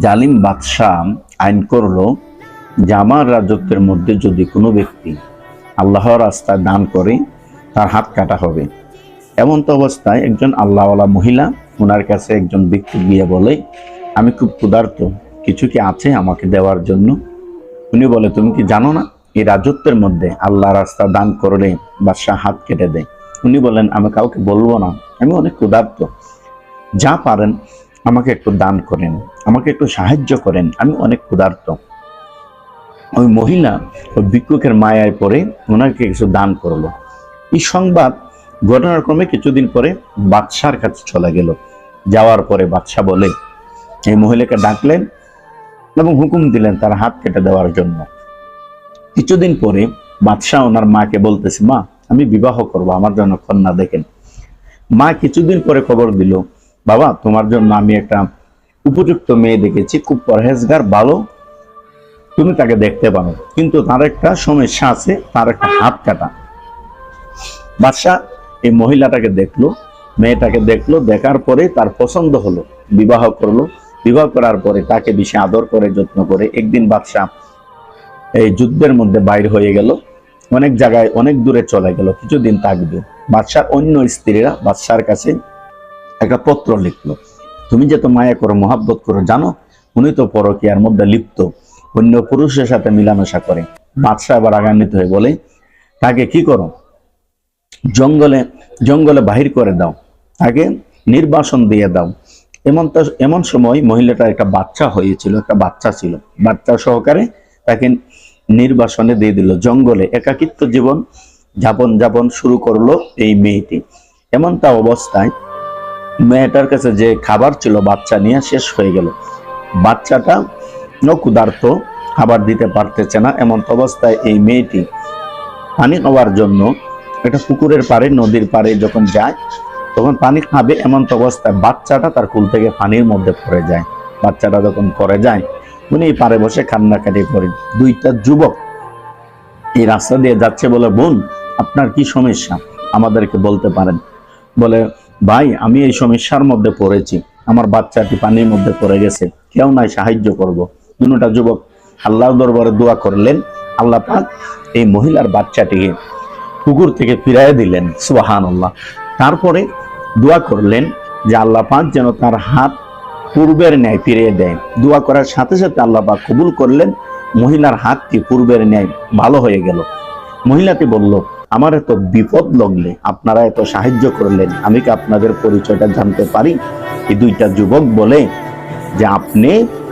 জালিম বাদশাহ আইন করলো যে আমার রাজত্বের মধ্যে যদি কোনো ব্যক্তি আল্লাহর রাস্তায় দান করে তার হাত কাটা হবে। এমন তো অবস্থায় একজন আল্লাহওয়ালা মহিলা ওনার কাছে একজন ব্যক্তি গিয়ে বলে, আমি খুব ক্ষুধার্ত, কিছু কি আছে আমাকে দেওয়ার জন্য? উনি বলে, তুমি কি জানো না এই রাজত্বের মধ্যে আল্লাহ রাস্তা দান করলে বাদশাহ হাত কেটে দেয়? উনি বলেন, আমি কাউকে বলবো না, আমি অনেক ক্ষুধার্ত, যা পারেন আমাকে একটু দান করেন, আমাকে একটু সাহায্য করেন, আমি অনেক ক্ষুধার্ত। ওই মহিলা ওই ভিক্ষুকের মায়ায় পড়ে ওনাকে কিছু দান করলো। এই সংবাদ ঘটনার ক্রমে কিছুদিন পরে বাদশার কাছে চলে গেল। যাওয়ার পরে বাদশাহ বলে এই মহিলাকে ডাকলেন এবং হুকুম দিলেন তার হাত কেটে দেওয়ার জন্য। কিছুদিন পরে বাদশাহ ওনার মাকে বলতেছে, মা আমি বিবাহ করব, আমার জন্য কন্যা দেখেন। মা কিছুদিন পরে খবর দিল, বাবা তোমার জন্য আমি একটা উপযুক্ত মেয়ে দেখেছি, খুব পরহেজগার, ভালো, তুমি তাকে দেখতে পারো, কিন্তু তার একটা সমস্যা আছে, তার একটা হাত কাটা। বাদশাহ এই মহিলাটাকে দেখলো, মেয়েটাকে দেখলো, দেখার পরে তার পছন্দ হলো, বিবাহ করলো। বিবাহ করার পরে তাকে বেশি আদর করে যত্ন করে একদিন বাদশাহ এই যুদ্ধের মধ্যে বাইর হয়ে গেল, অনেক জায়গায় অনেক দূরে চলে গেল, কিছুদিন থাকবে। বাদশার অন্য স্ত্রীরা বাদশার কাছে একটা পত্র লিখলো, তুমি যে তো মায়া করো, মহাব্বত করো, জানো উনি তো পরকীয়ার মধ্যে লিপ্ত, অন্য পুরুষের সাথে মিলামেশা করে। বাদশাহ আবার রাগান্বিত হয়ে বলে, তাকে কি করো, জঙ্গলে জঙ্গলে বাহির করে দাও, তাকে নির্বাসন দিয়ে দাও। এমন সময় মহিলাটার একটা বাচ্চা হয়েছিল, একটা বাচ্চা ছিল, বাচ্চা সহকারে তাকে নির্বাসনে দিয়ে দিল। জঙ্গলে একাকিত্ব জীবন যাপন শুরু করলো এই মেয়েটি। এমনটা অবস্থায় মেয়েটার কাছে যে খাবার ছিল বাচ্চা নিয়ে শেষ হয়ে গেল। বাচ্চাটা ক্ষুধার্ত, খাবার দিতে পারতেছে না। এমন অবস্থায় এই মেয়েটি পানি খাওয়ার জন্য একটা পুকুরের পাড়ে, নদীর পাড়ে যখন যায় তখন পানি খাবে, এমন অবস্থায় বাচ্চাটা তার কুল থেকে পানির মধ্যে পড়ে যায়। বাচ্চাটা যখন পড়ে যায় উনি এই পাড়ে বসে কান্নাকাটি করে। দুইটা যুবক এই রাস্তা দিয়ে যাচ্ছে, বলে, বোন আপনার কি সমস্যা, আমাদেরকে বলতে পারেন? বলে, ভাই আমি এই সমস্যার মধ্যে পড়েছি, আমার বাচ্চাটি পানির মধ্যে পড়ে গেছে, কেউ নাই সাহায্য করব। দুটা যুবক আল্লাহর দরবারে দোয়া করলেন, আল্লাহ পাক এই মহিলার বাচ্চাটিকে পুকুর থেকে ফিরাইয়া দিলেন, সুবহানাল্লাহ। তারপরে দোয়া করলেন যে আল্লাহ পাক যেন তার হাত পূর্বের ন্যায় ফিরিয়ে দেয়। দোয়া করার সাথে সাথে আল্লাহ পাক কবুল করলেন, মহিলার হাতটি পূর্বের ন্যায় ভালো হয়ে গেল। মহিলাটি বলল, আমার এত বিপদ লাগলে আপনারা এত সাহায্য করলেন, আমি কি আপনাদের পরিচয়টা জানতে পারি? এই দুইটা যুবক বলে যে আপনি